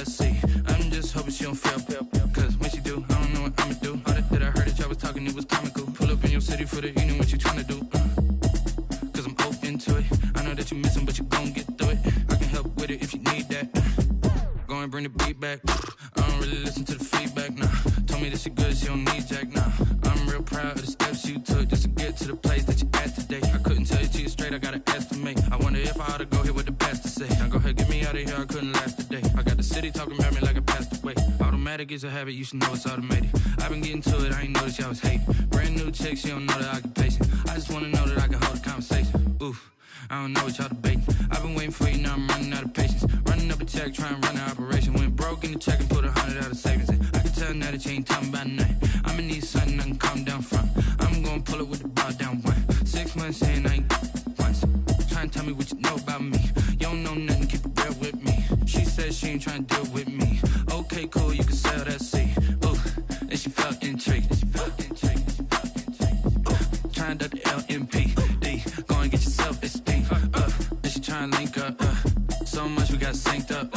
that C. I'm just hoping she don't fail. Cause when she do, I don't know what I'ma do. All that I heard that y'all was talking, it was comical. Pull up in your city for the evening, what you tryna do? Cause I'm open to it. I know that you missing, but you gon' get through it. I can help with it if you need that. Go and bring the beat back. I don't really listen to the feedback, nah. Told me that she good, she don't need jack, nah. I'm real proud of the steps you took just to get to the place that you at today. I couldn't tell you to you straight, I gotta estimate. I wonder if I ought to go here with the pastor say. Now go ahead, get me out of here, I couldn't last a day. I got the city talking about me like I passed away. Automatic is a habit, you should know it's automated. I've been getting to it, I ain't noticed y'all was hating. Brand new chick, she don't know the occupation. I just wanna know that I can hold a conversation. Oof, I don't know what y'all debating. I've been waiting for you, now I'm running out of patience. Running up a check, trying to run an operation. Went broke in the check and put 100 out of savings in. I can tell now that you ain't talking about nothing. I'ma need something I can calm down from. I'm gonna pull it with the bar down one. 6 months saying I ain't once. Trying to tell me what you know about me. You don't know nothing, keep it real with me. She said she ain't trying to deal with me. Okay, cool, you can sell that C. Ooh, and she felt intrigued. Trying to the LMPD. Go and get your self-esteem. And she trying to link up. So much we got synced up.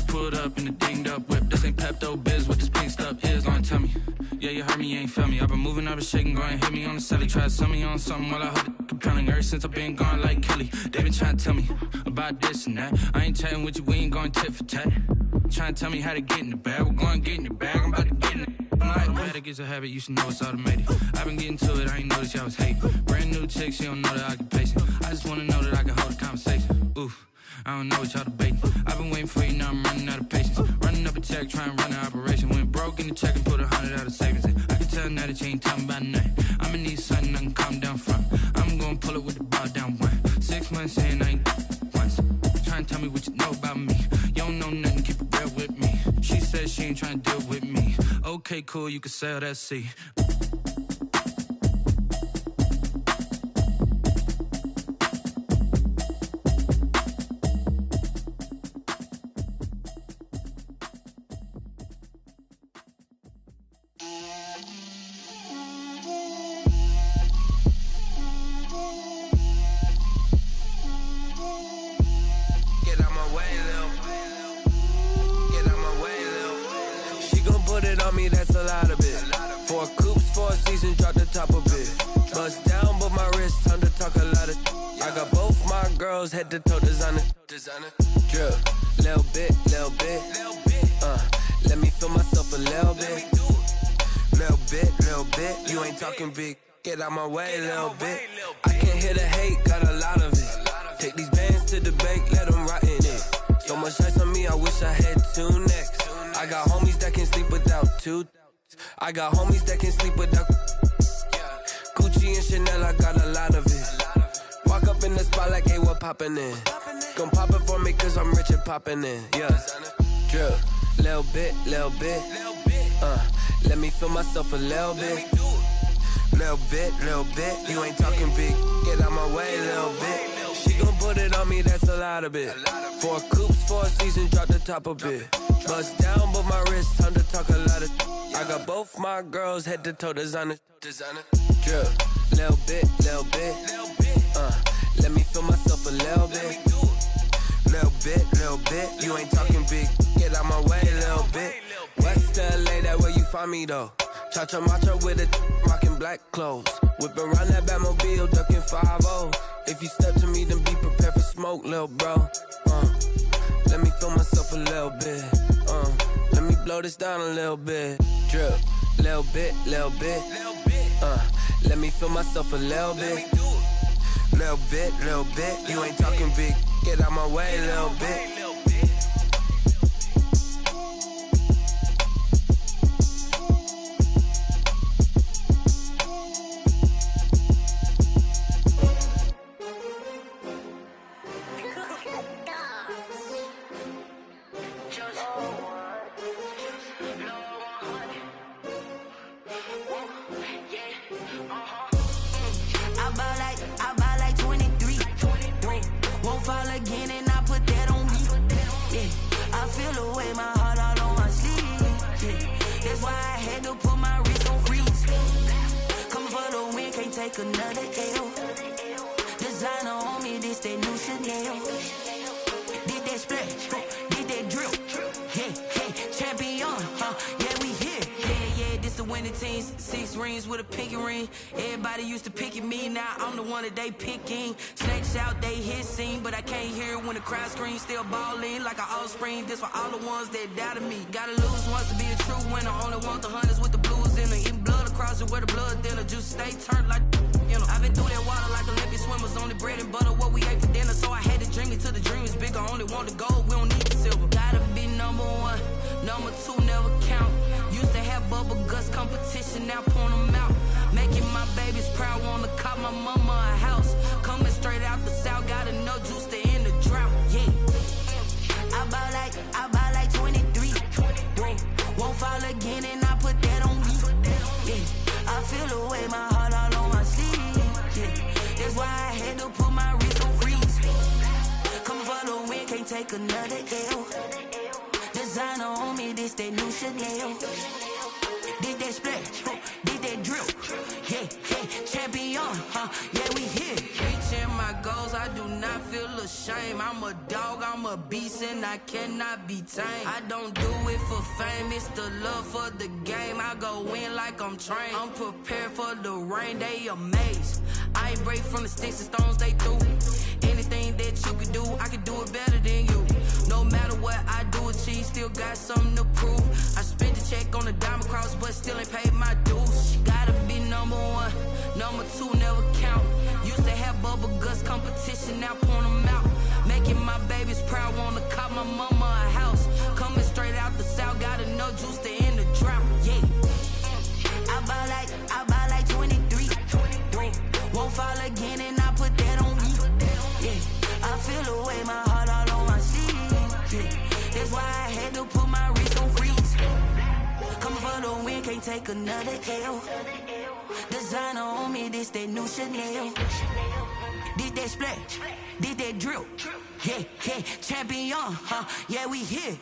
Pulled up in the dinged up whip. This ain't Pepto-Biz, what this pink stuff is. Gonna tell me. Yeah, you heard me, you ain't felt me. I've been moving, I've been shaking, go and hit me on the celly. Try to sell me on something while I hold it compelling. Ever since I've been gone like Kelly, they been trying to tell me about this and that. I ain't chatting with you, we ain't going tit for tat. Trying to tell me how to get in the bag. We're going to get in the bag, I'm about to get in it. Automatic is a habit, you should know it's automated. I've been getting to it, I ain't noticed y'all was hating. Brand new chick, she don't know the occupation. I just wanna know that I can hold a conversation. Oof, I don't know what y'all debating. I've been waiting for you, now I'm running out of patience. Running up a check, trying to run an operation. Went broke in the check and put 100 out of savings in. I can tell now that you ain't talking about nothing. I'ma need something I can calm down from. I'm gonna pull it with the bar down one. 6 months saying I ain't once. Trying to tell me what you know about me. You don't know nothing, keep it real with me. She said she ain't trying to deal with me. Okay, cool, you can sell that C. Head to toe designer, drip, little bit, let me feel myself a little bit, you ain't talking big, get out my way, little bit, I can't hear the hate, got a lot of it, take these bands to the bank, let them rot in it, so much ice on me, I wish I had 2 necks, I got homies that can sleep without 2, I got homies that can sleep without, Gucci and Chanel, I got a lot of it. Walk up in the spot like, hey, what poppin' in? Gon' pop it for me cause I'm rich and poppin' in, yeah. Drip, little bit, let me feel myself a little bit. Little bit, you ain't talking big, get out my way, little bit. She gon' put it on me, that's a lot of it. 4 coupes, 4 seasons, drop the top a bit. Bust down, but my wrist, time to talk a lot of. I got both my girls, head to toe designer. Drip, little bit, let me feel myself a little bit. Little bit, you ain't talking big, get out my way, little bit. West LA, that where you find me though. Cha-cha matcha with a rockin' black clothes. Whip around that Batmobile, ducking 5-0. If you step to me, then be prepared for smoke, little bro. Let me feel myself a little bit. Let me blow this down a little bit. Drip, little bit. Let me feel myself a little bit. Little bit, you ain't talking big, get out my way, little bit. Another L. Designer on me, this that new Chanel. Did that splash, did that drip. Champion, yeah, we here. Yeah, this the winning teams. 6 rings with a pinky ring. Everybody used to picking me, now I'm the one that they picking. Snakes out, they hit scene, but I can't hear it when the crowd screams. Still balling like an offspring. This for all the ones that doubted me. Gotta lose once to be a true winner. Only want the hunters with the blues in them. Eating blood across it where the blood thinner. Just stay turned like, you know. I've been through that water like Olympic swimmers. Only bread and butter, what we ate for dinner. So I had to dream it till the dream is bigger. Only want the gold, we don't need the silver. Gotta be number 1, number 2 never count. Used to have bubble guts competition, now point them out. Making my babies proud, wanna cop my mama a house. Coming straight out the south, got enough juice to end the drought. Yeah, I buy like 23. Whoa, won't fall again, and I put that on me. Yeah, I feel the way, my heart all on my sleeve. Yeah, that's why I had to put my wrist on freeze. Coming for the win, can't take another L. Designer on me, this that new Chanel. Did that splash, did that drill. Yeah, champion, yeah, we here. Reaching my goals, I do not feel ashamed. I'm a dog, I'm a beast, and I cannot be tamed. I don't do it for fame, it's the love for the game. I go in like I'm trained. I'm prepared for the rain, they amazed. I ain't break from the sticks and stones they threw. Anything that you can do, I can do it better than you. No matter what I do, achieve, still got something to prove. I spent the check on the diamond cross, but still ain't paid my dues. Gotta be number 1, number 2 never count. Used to have bubble guts competition, now point them out. Making my babies proud, wanna cop my mama a house. Coming straight out the south, got enough juice to end the drought. Yeah, I buy like 23. Won't fall again, and I put that on me. Yeah, I feel the way, my heart all on my sleeve. Yeah, that's why I had to put my wrist on freeze. Coming for the win, can't take another L. Designer on me, this that new Chanel. Did that splash, did that drill. Yeah, champion, yeah, we here.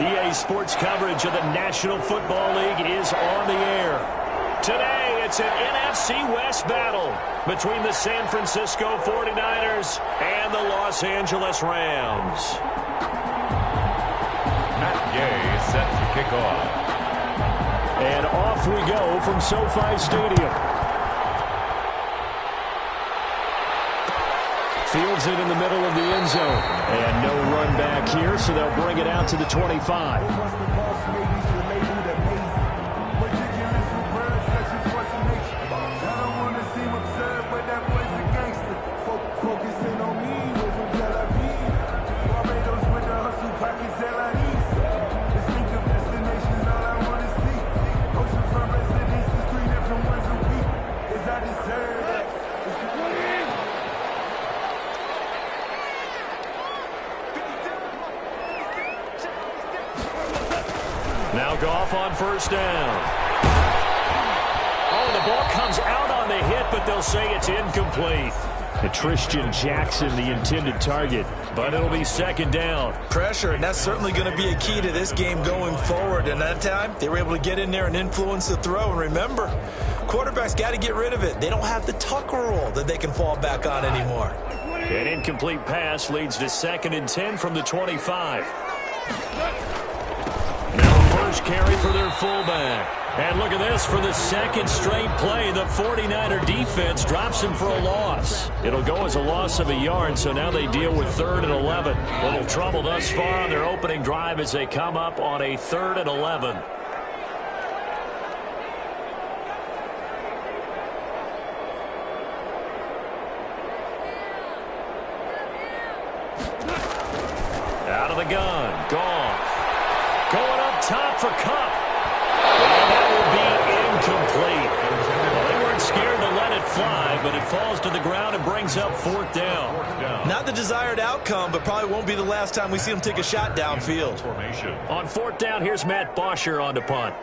EA Sports coverage of the National Football League is on the air. Today, it's an NFC West battle between the San Francisco 49ers and the Los Angeles Rams. Matt Gay set to kick off. And off we go from SoFi Stadium. Fields it in the middle of the end zone. And no run back here, so they'll bring it out to the 25. Now Goff on first down. Oh, the ball comes out on the hit, but they'll say it's incomplete. Tristan Jackson, the intended target, but it'll be second down. Pressure, and that's certainly going to be a key to this game going forward. And that time, they were able to get in there and influence the throw. And remember, quarterbacks got to get rid of it. They don't have the Tucker rule that they can fall back on anymore. An incomplete pass leads to 2nd and 10 from the 25. Now first carry for their fullback. And look at this, for the second straight play, the 49er defense drops him for a loss. It'll go as a loss of a yard, so now they deal with 3rd and 11. Little trouble thus far on their opening drive as they come up on a 3rd and 11. Out of the gun, Goff. Going up top for Kupp. And that will be incomplete. Well, they weren't scared to let it fly, but it falls to the ground and brings up 4th down. Not the desired outcome, but probably won't be the last time we see him take a shot downfield. On 4th down, here's Matt Bosher on to punt.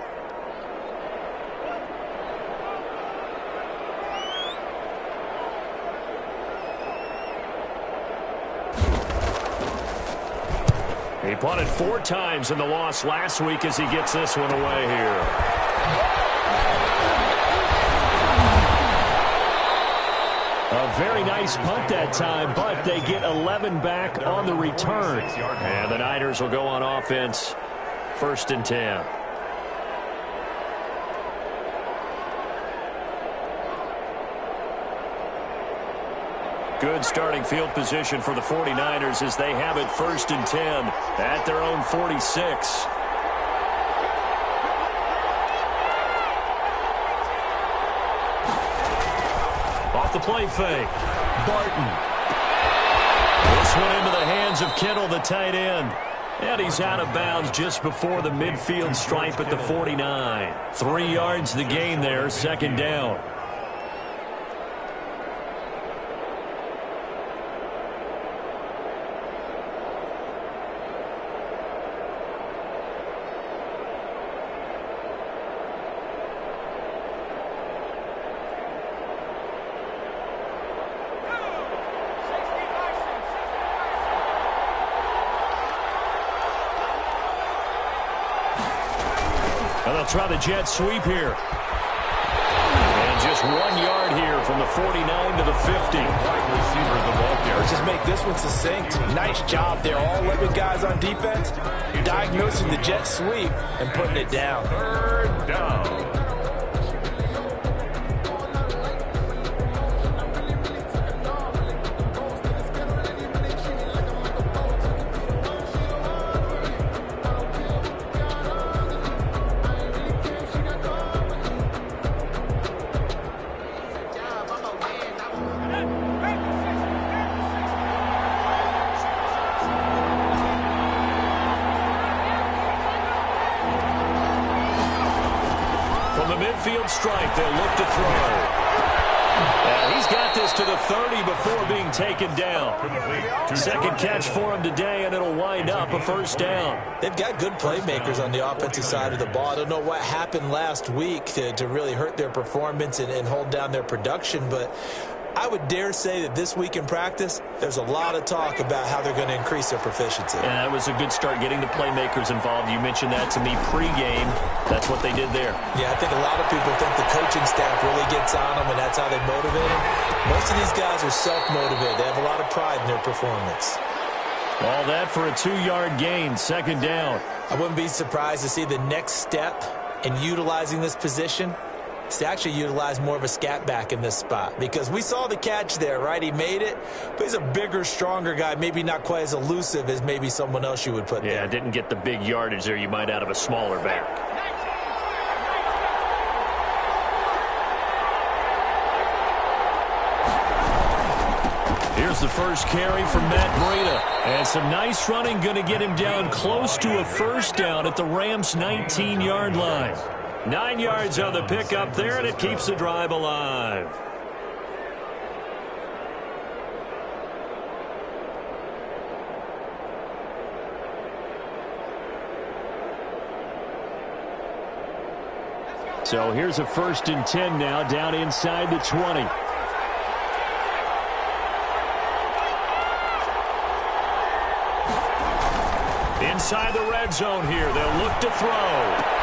He punted 4 times in the loss last week as he gets this one away here. A very nice punt that time, but they get 11 back on the return. And the Niners will go on offense, 1st and 10. Good starting field position for the 49ers as they have it 1st and 10 at their own 46. Off the play fake. Barton. This one into the hands of Kittle, the tight end. And he's out of bounds just before the midfield stripe at the 49. 3 yards the gain there, 2nd down. Try the jet sweep here. And just 1 yard here from the 49 to the 50. Let's just make this one succinct. Nice job there. All 11 guys on defense diagnosing the jet sweep and putting it down. 3rd down. Midfield strike, they'll look to throw. And he's got this to the 30 before being taken down. 2nd catch for him today, and it'll wind up a 1st down. They've got good playmakers on the offensive side of the ball. I don't know what happened last week to really hurt their performance and hold down their production, but I would dare say that this week in practice, there's a lot of talk about how they're going to increase their proficiency. Yeah, that was a good start getting the playmakers involved. You mentioned that to me pregame. That's what they did there. Yeah, I think a lot of people think the coaching staff really gets on them, and that's how they motivate them. Most of these guys are self-motivated. They have a lot of pride in their performance. All that for a 2-yard gain, 2nd down. I wouldn't be surprised to see the next step in utilizing this position is to actually utilize more of a scat back in this spot, because we saw the catch there, right? He made it, but he's a bigger, stronger guy, maybe not quite as elusive as maybe someone else you would put there. Yeah, didn't get the big yardage there you might out of a smaller back. Here's the first carry from Matt Breida. And some nice running, going to get him down close to a 1st down at the Rams' 19-yard line. 9 yards on the pickup there, and it keeps the drive alive. So here's a 1st and 10 now, down inside the 20. Inside the red zone here, they'll look to throw.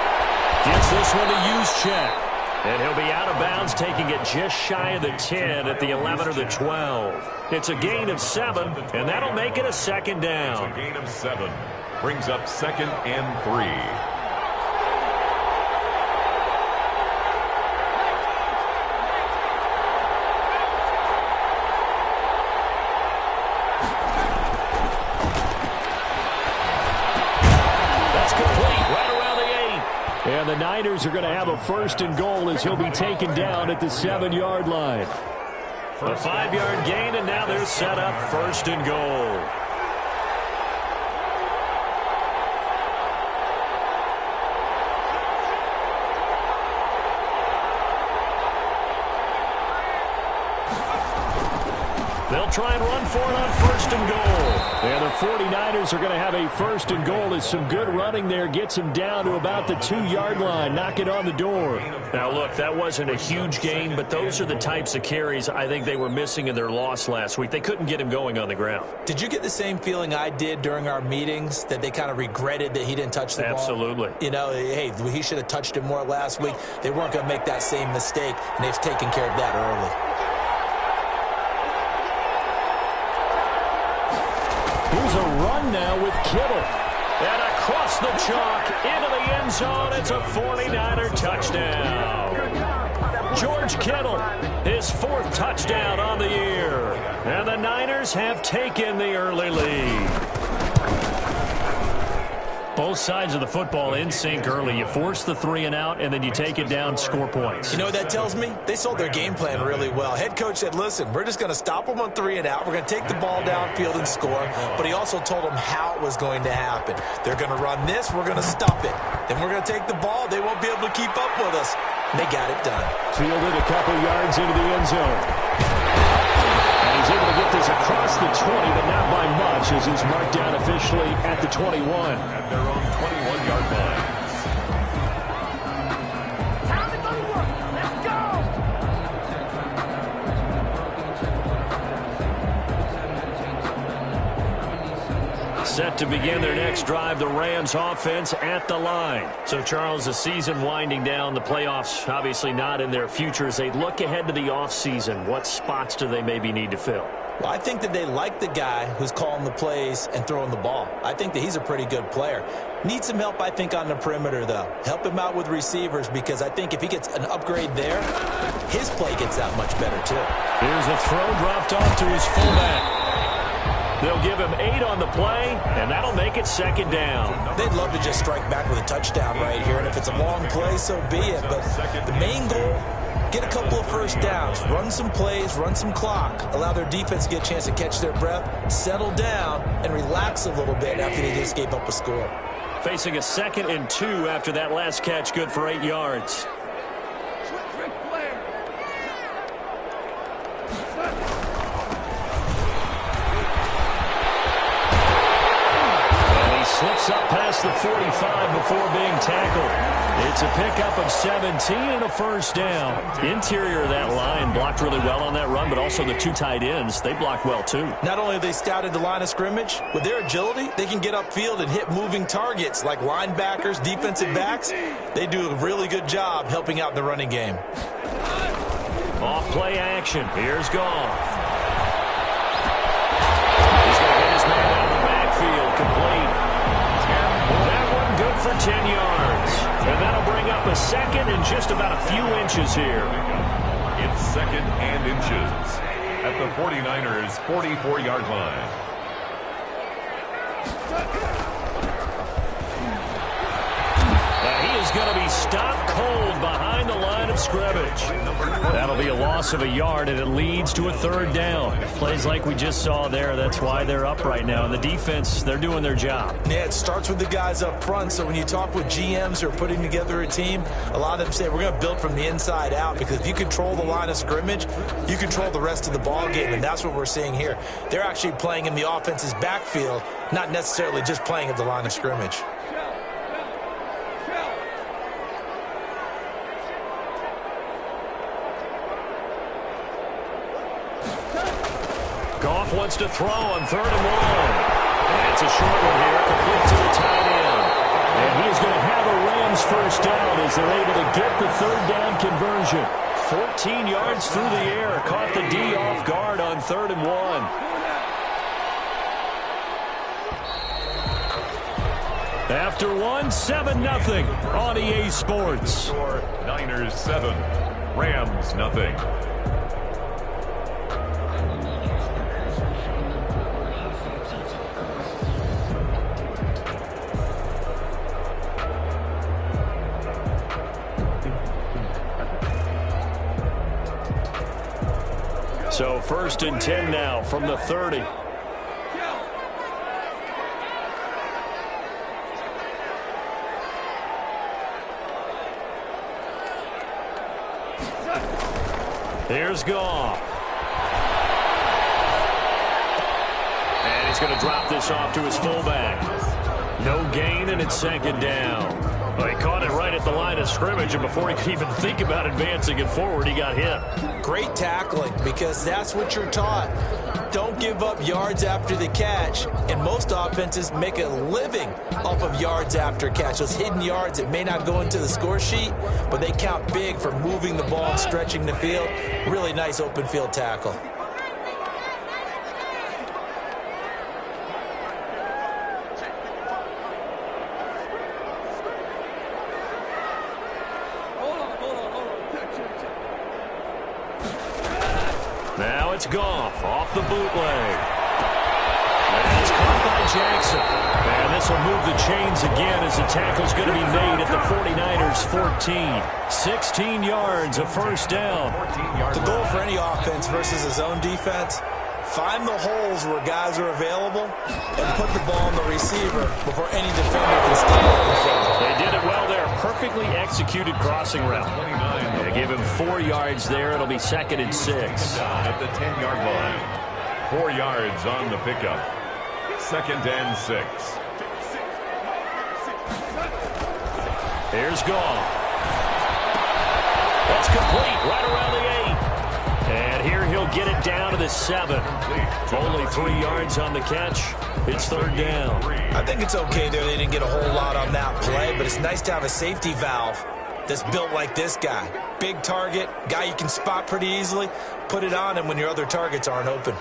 Gets this one to Juszczyk. And he'll be out of bounds, taking it just shy of the 10 at the 11 or the 12. It's a gain of 7, and that'll make it a second down. It's a gain of 7. Brings up 2nd and 3. And the Niners are going to have a 1st and goal as he'll be taken down at the 7-yard line. A 5-yard gain, and now they're set up 1st and goal. They'll try and run for it on 1st and goal. And the 49ers are going to have a 1st and goal as some good running there gets them down to about the 2-yard line. Knock it on the door. Now, look, that wasn't a huge gain, but those are the types of carries I think they were missing in their loss last week. They couldn't get him going on the ground. Did you get the same feeling I did during our meetings, that they kind of regretted that he didn't touch the ball? Absolutely. You know, hey, he should have touched it more last week. They weren't going to make that same mistake, and they've taken care of that early. Here's a run now with Kittle. And across the chalk into the end zone. It's a 49er touchdown. George Kittle, his 4th touchdown on the year. And the Niners have taken the early lead. Both sides of the football in sync early. You force the 3 and out, and then you take it down, score points. You know what that tells me? They sold their game plan really well. Head coach said, listen, we're just going to stop them on 3 and out. We're going to take the ball downfield and score. But he also told them how it was going to happen. They're going to run this. We're going to stop it. Then we're going to take the ball. They won't be able to keep up with us. And they got it done. Fielded a couple yards into the end zone. He's able to get this across the 20, but not by much, as he's marked down officially at the 21. At their own 21-yard line. Time to go to work. Let's go. Set to begin their next drive, the Rams offense at the line. So, Charles, the season winding down, the playoffs obviously not in their future. As they look ahead to the offseason, what spots do they maybe need to fill? Well, I think that they like the guy who's calling the plays and throwing the ball. I think that he's a pretty good player. Needs some help, I think, on the perimeter, though. Help him out with receivers, because I think if he gets an upgrade there, his play gets that much better, too. Here's a throw dropped off to his fullback. They'll give him 8 on the play, and that'll make it 2nd down. They'd love to just strike back with a touchdown right here, and if it's a long play, so be it. But the main goal, get a couple of 1st downs, run some plays, run some clock, allow their defense to get a chance to catch their breath, settle down, and relax a little bit after they just gave up a score. Facing a 2nd and 2 after that last catch, good for 8 yards. Slips up past the 45 before being tackled. It's a pickup of 17 and a 1st down. Interior of that line blocked really well on that run, but also the 2 tight ends, they blocked well too. Not only have they scouted the line of scrimmage, with their agility, they can get upfield and hit moving targets like linebackers, defensive backs. They do a really good job helping out in the running game. Off play action. Here's Goff. He's going to hit his man out of the backfield. Complete. That one good for 10 yards. And that'll bring up a 2nd and just about a few inches here. It's 2nd and inches at the 49ers' 44-yard line. He is going to be stopped cold behind the line of scrimmage. That'll be a loss of a yard, and it leads to a 3rd down. Plays like we just saw there, that's why they're up right now. And the defense, they're doing their job. Yeah, it starts with the guys up front. So when you talk with GMs who are putting together a team, a lot of them say we're going to build from the inside out, because if you control the line of scrimmage, you control the rest of the ball game, and that's what we're seeing here. They're actually playing in the offense's backfield, not necessarily just playing at the line of scrimmage. Goff wants to throw on 3rd and 1. And it's a short one here, complete to the tight end. And he is going to have the Rams first down as they're able to get the third down conversion. 14 yards through the air. Caught the D off guard on 3rd and 1. After 7-0 on EA Sports. Niners 7, Rams nothing. So 1st and 10 now from the 30. Here's Goff. And he's going to drop this off to his fullback. No gain, and it's 2nd down. Well, he caught it right at the line of scrimmage, and before he could even think about advancing it forward, he got hit. Great tackling, because that's what you're taught. Don't give up yards after the catch, and most offenses make a living off of yards after catch. Those hidden yards that may not go into the score sheet, but they count big for moving the ball and stretching the field. Really nice open field tackle. Now it's Goff off the bootleg. And it's caught by Jackson. And this will move the chains again as the tackle's going to be made at the 49ers 14. 16 yards, a first down. The goal for any offense versus a zone defense, find the holes where guys are available and put the ball on the receiver before any defender can stand up in front. They did it well there. Perfectly executed crossing route. They give him 4 yards there. It'll be 2nd and 6. At the 10-yard line. 4 yards on the pickup. 2nd and 6. Here's Goff. That's complete right around the 8. And here he'll get it down to the 7. Only 3 yards on the catch. It's 3rd down. I think it's okay there. They didn't get a whole lot on that play, but it's nice to have a safety valve that's built like this guy. Big target, guy you can spot pretty easily. Put it on him when your other targets aren't open.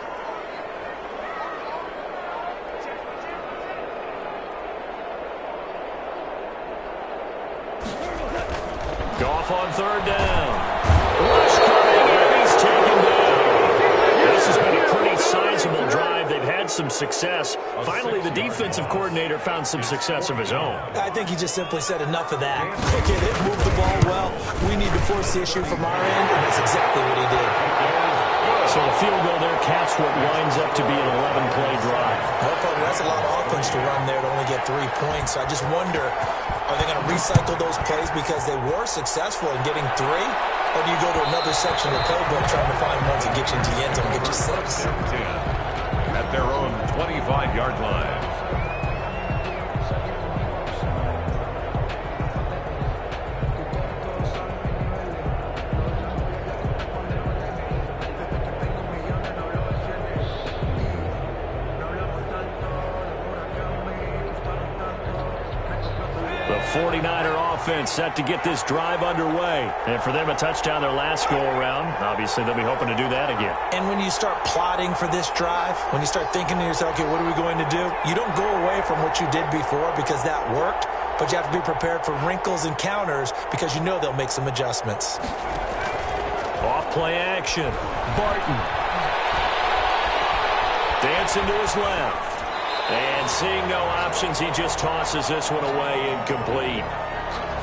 Goff on 3rd down. Rush coming, and he's taken down. This has been a pretty sizable drive. They've had some success. Finally, the defensive coordinator found some success of his own. I think he just simply said enough of that. Okay, they've moved the ball well. We need to force the issue from our end, and that's exactly what he did. So the field goal there caps what winds up to be an 11-play drive. Well, partner, that's a lot of offense to run there to only get 3 points. I just wonder, are they going to recycle those plays because they were successful in getting 3? Or do you go to another section of the playbook trying to find ones that get you into the end zone and get you 6? At their own 25-yard line. The 49er offense set to get this drive underway. And for them, a touchdown their last go-around. Obviously, they'll be hoping to do that again. And when you start plotting for this drive, when you start thinking to yourself, okay, what are we going to do? You don't go away from what you did before because that worked, but you have to be prepared for wrinkles and counters because you know they'll make some adjustments. Off play action. Barton. Dancing to his left. And seeing no options, he just tosses this one away, incomplete.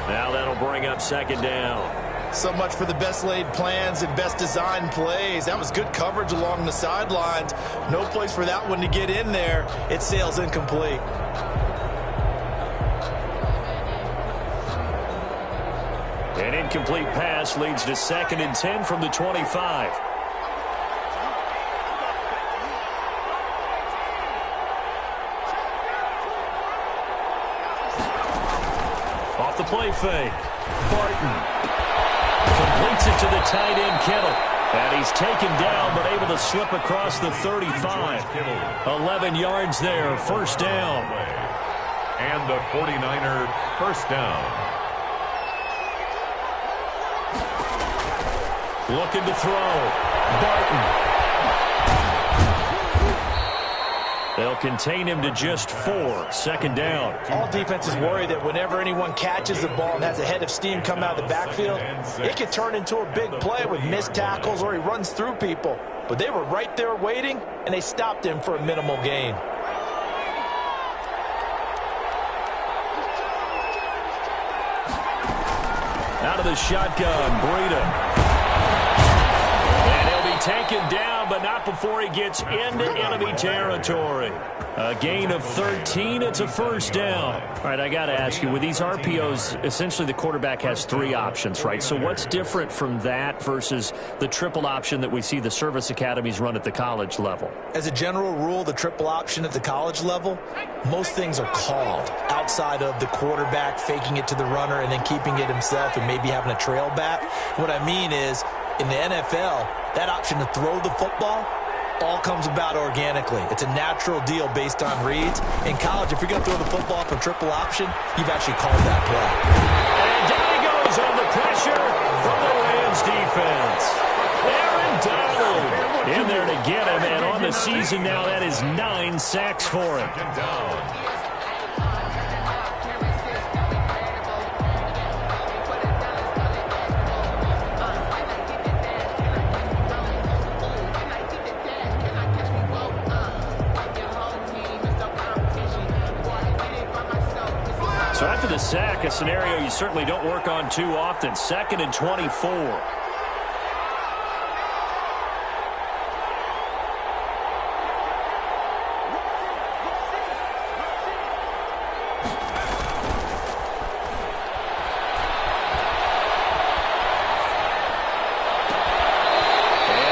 Now that'll bring up 2nd down. So much for the best laid plans and best designed plays. That was good coverage along the sidelines. No place for that one to get in there. It sails incomplete. An incomplete pass leads to 2nd and 10 from the 25. Off the play fake. Barton completes it to the tight end, Kittle. And he's taken down, but able to slip across the 35. 11 yards there, 1st down. And the 49er first down. Looking to throw. Barton. They'll contain him to just 4. Second down. All defenses worry that whenever anyone catches the ball and has a head of steam come out of the backfield, it can turn into a big play with missed tackles or he runs through people. But they were right there waiting, and they stopped him for a minimal gain. Out of the shotgun, Breida. And he'll be taken down, but not before he gets into enemy territory. A gain of 13. It's a first down. All right, I got to ask you, with these RPOs, essentially the quarterback has 3 options, right? So what's different from that versus the triple option that we see the service academies run at the college level? As a general rule, the triple option at the college level, most things are called outside of the quarterback faking it to the runner and then keeping it himself and maybe having a trail back. What I mean is, in the NFL, that option to throw the football all comes about organically. It's a natural deal based on reads. In college, if you're going to throw the football for triple option, you've actually called that play. And down he goes on the pressure from the Rams defense. Aaron Donald in there to get him, and on the season now, that is 9 sacks for him. So after the sack, a scenario you certainly don't work on too often. 2nd and 24. And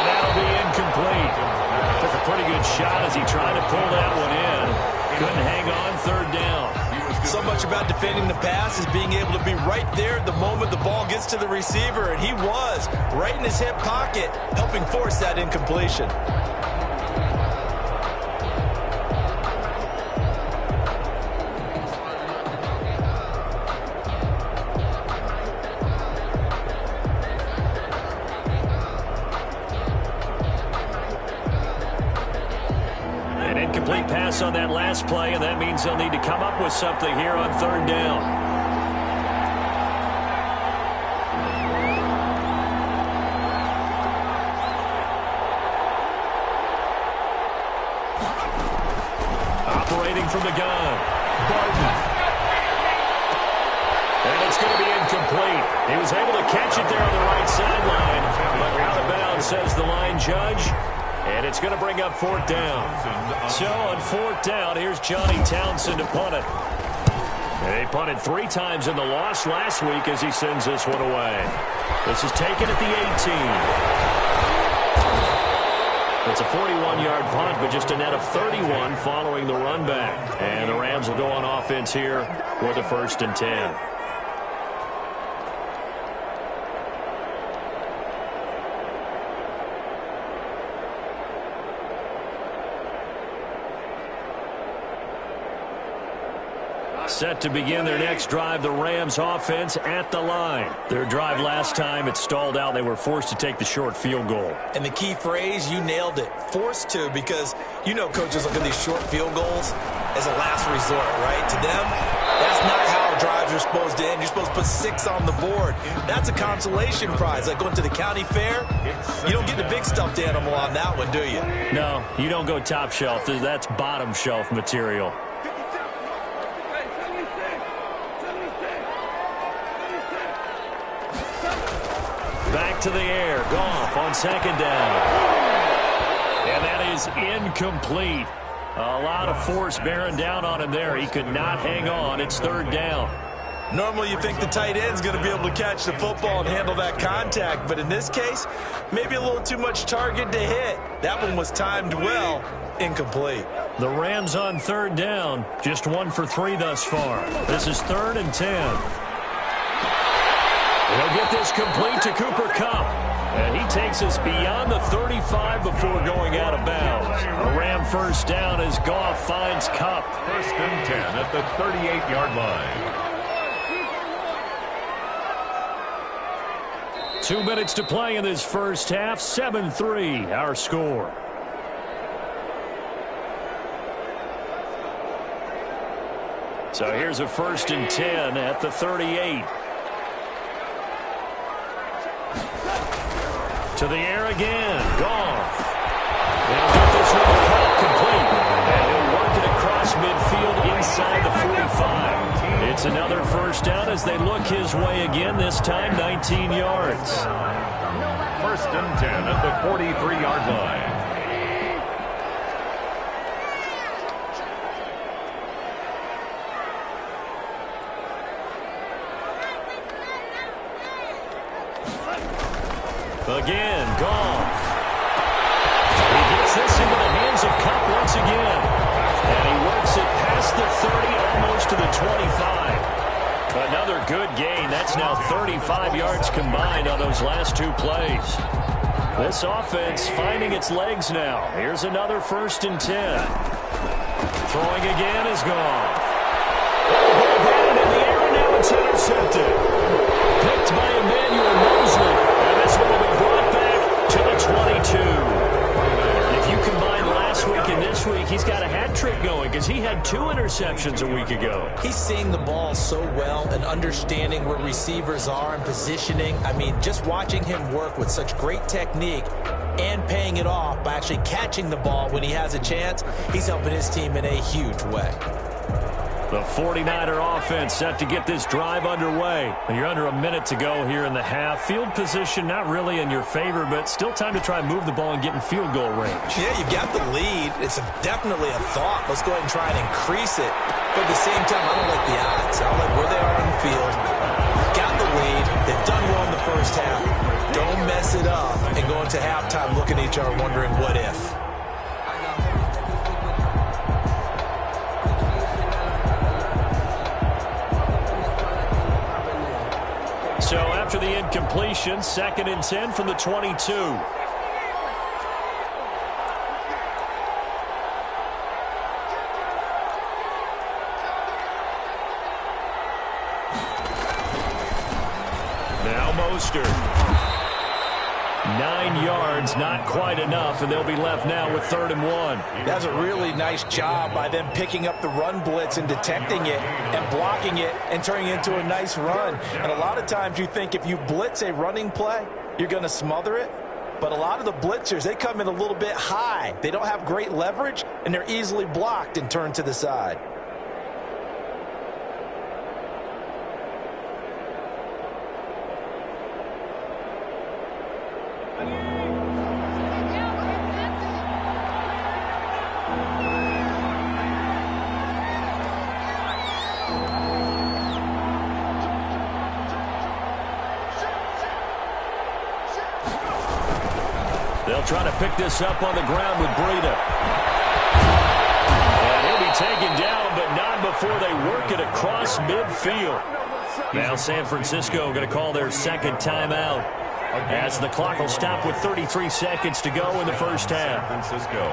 that'll be incomplete. Took a pretty good shot as he tried to pull that one in. Couldn't hang on. 3rd down. So much about defending the pass is being able to be right there at the moment the ball gets to the receiver, and he was right in his hip pocket, helping force that incompletion. Pass on that last play, and that means they'll need to come up with something here on 3rd down. Operating from the gun, Barton. And it's going to be incomplete. He was able to catch it there on the right sideline, but out of bounds, says the line judge. And it's going to bring up 4th down. So on 4th down, here's Johnny Townsend to punt it. And he punted 3 times in the loss last week as he sends this one away. This is taken at the 18. It's a 41-yard punt, but just a net of 31 following the run back. And the Rams will go on offense here with a 1st and 10. Set to begin their next drive, the Rams offense at the line. Their drive last time, it stalled out. They were forced to take the short field goal. And the key phrase, you nailed it, forced to, because you know coaches look at these short field goals as a last resort, right? To them, that's not how drives are supposed to end. You're supposed to put 6 on the board. That's a consolation prize. Like going to the county fair, you don't get the big stuffed animal on that one, do you? No, you don't go top shelf. That's bottom shelf material. Back to the air. Goff on 2nd down. And that is incomplete. A lot of force bearing down on him there. He could not hang on. It's 3rd down. Normally you think the tight end's going to be able to catch the football and handle that contact, but in this case, maybe a little too much target to hit. That one was timed well. Incomplete. The Rams on 3rd down. Just 1 for 3 thus far. This is 3rd and 10. He'll get this complete to Cooper Kupp. And he takes us beyond the 35 before going out of bounds. A Ram first down as Goff finds Kupp. 1st and 10 at the 38-yard line. 2 minutes to play in this first half. 7-3 our score. So here's a 1st and 10 at the 38. To the air again. Goff. He'll get this one to Kupp complete. And he'll work it across midfield inside the 45. It's another first down as they look his way again, this time 19 yards. 1st and 10 at the 43-yard line. Again, Goff. He gets this into the hands of Kupp once again. And he works it past the 30, almost to the 25. Another good gain. That's now 35 yards combined on those last 2 plays. This offense finding its legs now. Here's another 1st and 10. Throwing again is Goff. Down in the air, and now it's intercepted. Picked by Emmanuel Mosley. And this one will be brought back to the 22. If you combine last week and this week, he's got a hat trick going because he had 2 interceptions a week ago. He's seeing the ball so well and understanding where receivers are and positioning. I mean, just watching him work with such great technique and paying it off by actually catching the ball when he has a chance, he's helping his team in a huge way. The 49er offense set to get this drive underway. You're under a minute to go here in the half. Field position not really in your favor, but still time to try and move the ball and get in field goal range. Yeah, you've got the lead. It's definitely a thought. Let's go ahead and try and increase it. But at the same time, I don't like the odds. I don't like where they are on the field. Got the lead. They've done well in the first half. Don't mess it up and go into halftime looking at each other wondering what if. So after the incompletion, 2nd and 10 from the 22. Now Mostert. 9 yards, not quite enough, and they'll be left now with 3rd and 1. That's a really nice job by them picking up the run blitz and detecting it and blocking it and turning it into a nice run. And a lot of times you think if you blitz a running play, you're going to smother it. But a lot of the blitzers, they come in a little bit high. They don't have great leverage, and they're easily blocked and turned to the side. They'll try to pick this up on the ground with Breida. And he'll be taken down, but not before they work it across midfield. Now San Francisco going to call their 2nd timeout as the clock will stop with 33 seconds to go in the first half. Francisco.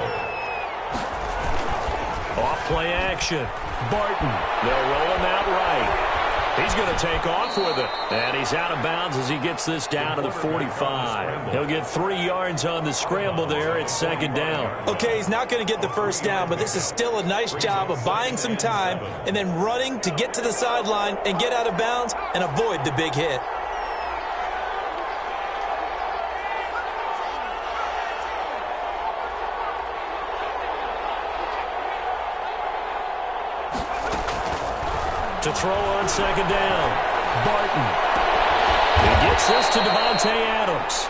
Off play action. Barton. They'll roll him out right. He's going to take off with it. And he's out of bounds as he gets this down to the 45. He'll get 3 yards on the scramble there. It's 2nd down. Okay, he's not going to get the first down, but this is still a nice job of buying some time and then running to get to the sideline and get out of bounds and avoid the big hit. To throw on 2nd down. Barton. He gets this to Devontae Adams.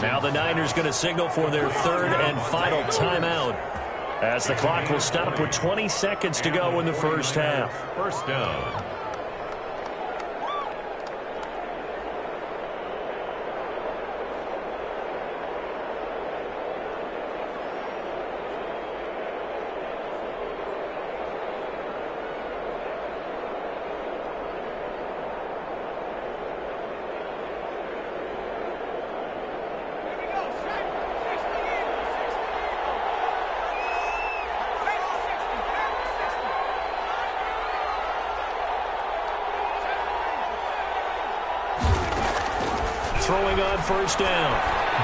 Now the Niners going to signal for their 3rd and final timeout as the clock will stop with 20 seconds to go in the first half. 1st down. throwing on first down.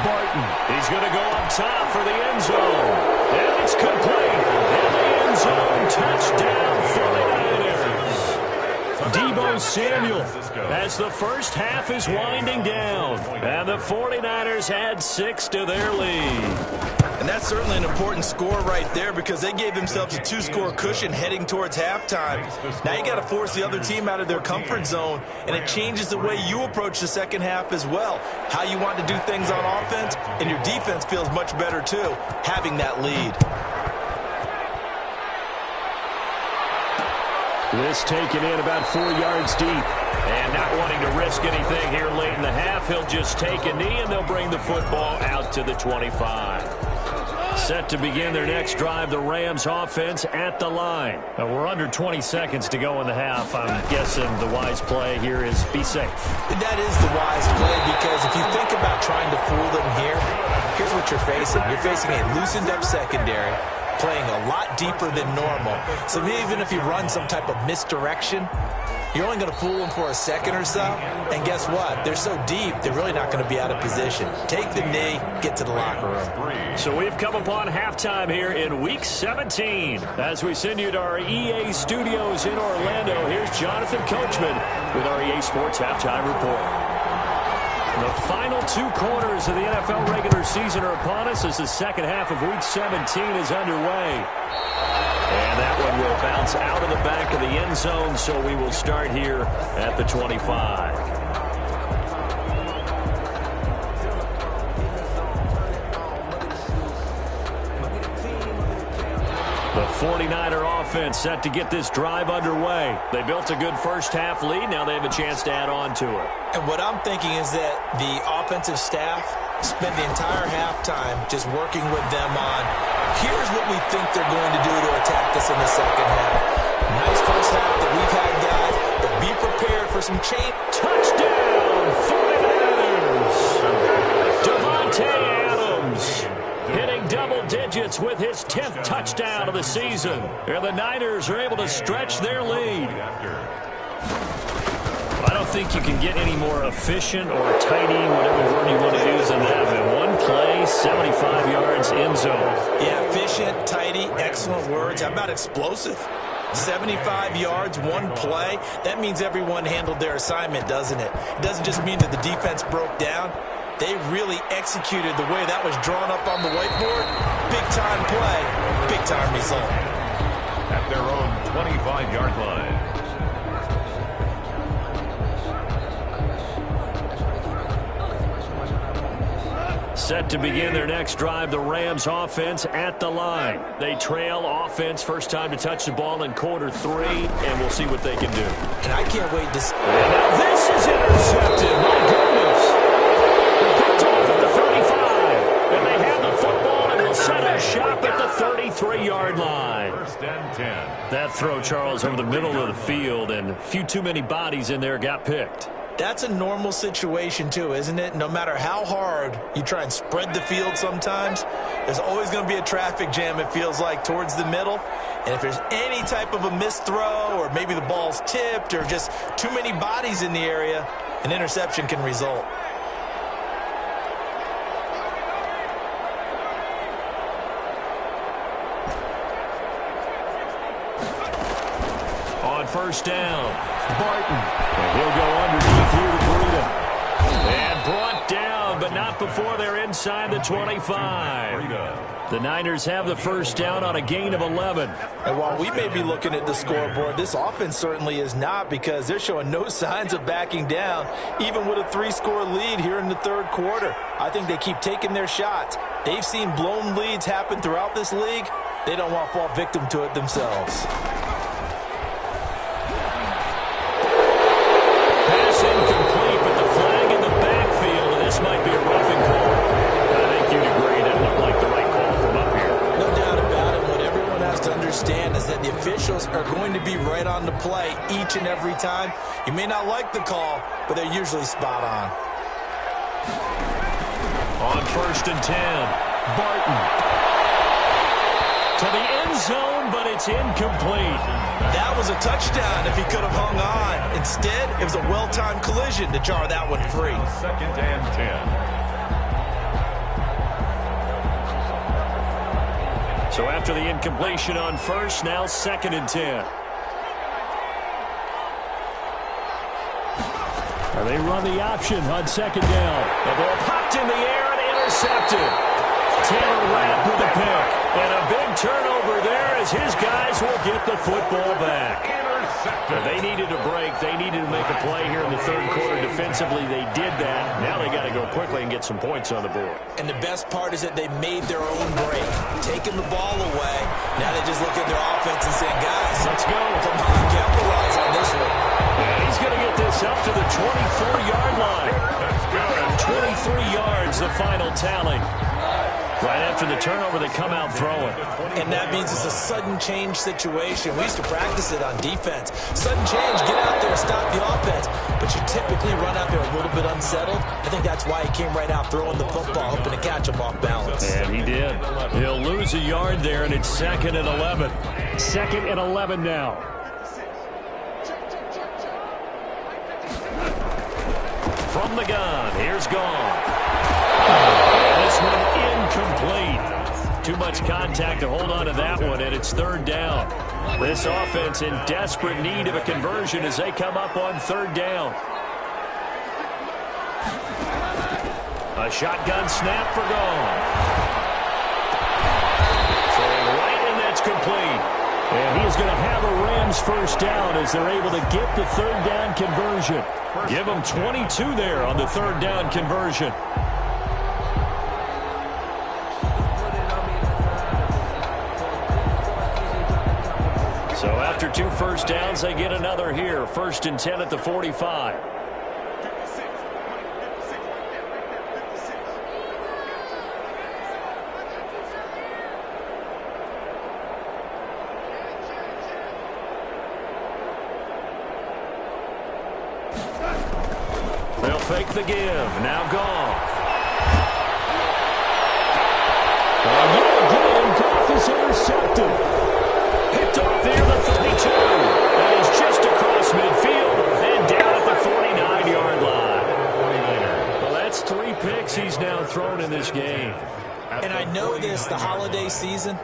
Barton, he's going to go up top for the end zone. And it's complete. In the end zone, touchdown 49ers. Deebo Samuel as the first half is winding down. And the 49ers add 6 to their lead. And that's certainly an important score right there because they gave themselves a 2-score cushion heading towards halftime. Now you got to force the other team out of their comfort zone, and it changes the way you approach the second half as well. How you want to do things on offense, and your defense feels much better too, having that lead. This taken in about 4 yards deep. And not wanting to risk anything here late in the half, he'll just take a knee, and they'll bring the football out to the 25. Set to begin their next drive, the Rams offense at the line. We're under 20 seconds to go in the half. I'm guessing the wise play here is be safe. That is the wise play because if you think about trying to fool them here, here's what you're facing. You're facing a loosened up secondary, playing a lot deeper than normal. So even if you run some type of misdirection, you're only going to fool them for a second or so. And guess what? They're so deep, they're really not going to be out of position. Take the knee, get to the locker room. So we've come upon halftime here in Week 17. As we send you to our EA studios in Orlando, here's Jonathan Coachman with our EA Sports Halftime Report. The final 2 quarters of the NFL regular season are upon us as the second half of Week 17 is underway. And that one will bounce out of the back of the end zone, so we will start here at the 25. The 49er offense set to get this drive underway. They built a good first half lead. Now they have a chance to add on to it. And what I'm thinking is that the offensive staff spent the entire halftime just working with them on, here's what we think they're going to do to attack us in the second half. Nice first half that we've had, guys, but be prepared for some change. Touchdown, 49ers! Devontae Adams hitting double digits with his 10th touchdown of the season. And the Niners are able to stretch their lead. I don't think you can get any more efficient or tidy, whatever word you want to use in that. In one play, 75 yards in zone. Yeah, efficient, tidy, excellent words. How about explosive? 75 yards, one play. That means everyone handled their assignment, doesn't it? It doesn't just mean that the defense broke down. They really executed the way that was drawn up on the whiteboard. Big-time play, big-time result. At their own 25-yard line. Set to begin their next drive, the Rams offense at the line. They trail offense, first time to touch the ball in quarter 3, and we'll see what they can do. And I can't wait to see. And now this is intercepted. My goodness. Picked off at the 35. And they have the football, and they'll set up shop at the 33-yard line. First and 10. That throw, Charles, over the middle of the field, and a few too many bodies in there got picked. That's a normal situation, too, isn't it? No matter how hard you try and spread the field sometimes, there's always going to be a traffic jam, it feels like, towards the middle. And if there's any type of a missed throw or maybe the ball's tipped or just too many bodies in the area, an interception can result. On first down, Barton. And he'll go underneath here to greet him. And brought down, but not before they're inside the 25. The Niners have the first down on a gain of 11. And while we may be looking at the scoreboard, this offense certainly is not, because they're showing no signs of backing down, even with a 3-score lead here in the third quarter. I think they keep taking their shots. They've seen blown leads happen throughout this league. They don't want to fall victim to it themselves. Pass incomplete, but the flag in the backfield, and this might be a roughing call. I think you'd agree that looked like the right call from up here. No doubt about it. What everyone has to understand is that the officials are going to be right on the play each and every time. You may not like the call, but they're usually spot on. On first and 10, Barton to the end zone. turn, but it's incomplete. That was a touchdown if he could have hung on. Instead, it was a well-timed collision to jar that one free. Second and 10. So after the incompletion on first, now second and 10. They run the option on second down. The ball popped in the air and intercepted. Taylor Rapp with a pick. And a big turnover there as his guys will get the football back. They needed a break. They needed to make a play here in the third quarter defensively. They did that. Now they got to go quickly and get some points on the board. And the best part is that they made their own break, taking the ball away. Now they just look at their offense and say, guys, let's go. Come on, capitalize on this one. And he's going to get this up to the 24-yard line. That's good. 23 yards, the final tally. Right after the turnover, they come out throwing. And that means it's a sudden change situation. We used to practice it on defense. Sudden change, get out there, stop the offense. But you typically run out there a little bit unsettled. I think that's why he came right out throwing the football, hoping to catch him off balance. And he did. He'll lose a yard there, and it's 2nd and 11. 2nd and 11 now. From the gun, here's Gone. This one incomplete. Too much contact to hold on to that one, and it's third down. This offense in desperate need of a conversion as they come up on third down. A shotgun snap for Gone. Throwing right, and that's complete. And he is going to have a Rams first down as they're able to get the third down conversion. Give them 22 there on the third down conversion. So after 2 first downs, they get another here. 1st and 10 at the 45. They'll fake the give. Now Goff. Goff is intercepted. Picked off there the 32. That is just across midfield and down at the 49-yard line. Well, that's 3 picks he's now thrown in this game. And I know this, the holiday season,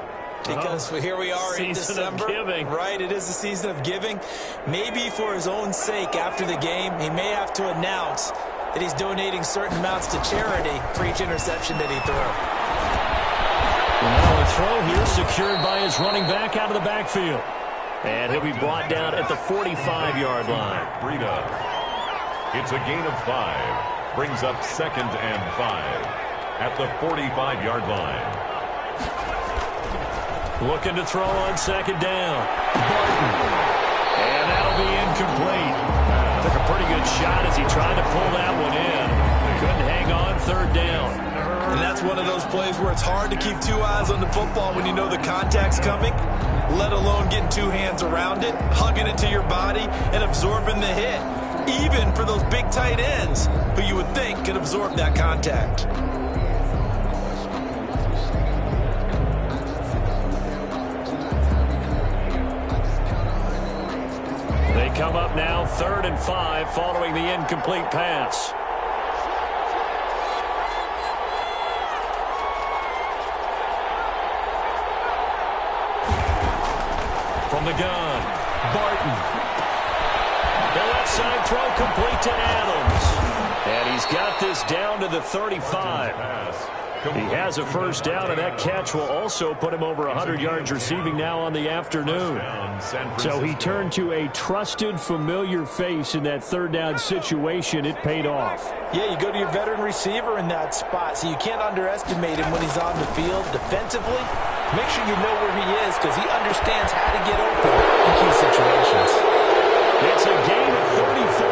because here we are in December. Season of giving. Right, it is the season of giving. Maybe for his own sake after the game, he may have to announce that he's donating certain amounts to charity for each interception that he threw. Now a throw here secured by his running back out of the backfield. And he'll be brought down at the 45-yard line. Breida. It's a gain of 5. Brings up 2nd and 5 at the 45-yard line. Looking to throw on 2nd down. Barton. And that'll be incomplete. Took a pretty good shot as he tried to pull that one in. Couldn't hang on 3rd down. And that's one of those plays where it's hard to keep 2 eyes on the football when you know the contact's coming, let alone getting 2 hands around it, hugging it to your body, and absorbing the hit. Even for those big tight ends who you would think could absorb that contact. They come up now 3rd and 5 following the incomplete pass. From the gun, Barton. The left side throw complete to Adams. And he's got this down to the 35. He has a first down, and that catch will also put him over 100 yards receiving now on the afternoon. So he turned to a trusted, familiar face in that 3rd down situation. It paid off. Yeah, you go to your veteran receiver in that spot, so you can't underestimate him when he's on the field defensively. Make sure you know where he is because he understands how to get open in key situations. It's a gain of 34.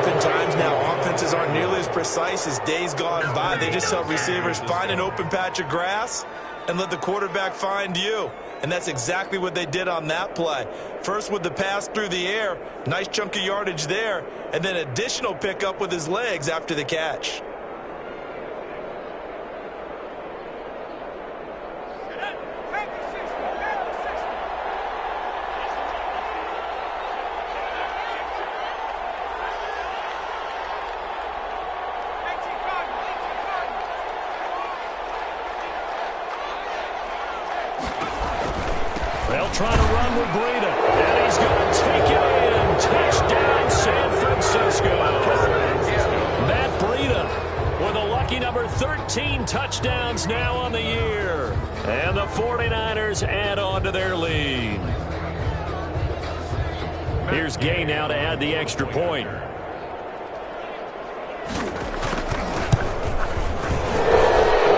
Oftentimes now, offenses aren't nearly as precise as days gone by. They just tell receivers, find an open patch of grass and let the quarterback find you. And that's exactly what they did on that play. First with the pass through the air, nice chunk of yardage there, and then additional pickup with his legs after the catch. And the 49ers add on to their lead. Here's Gay now to add the extra point.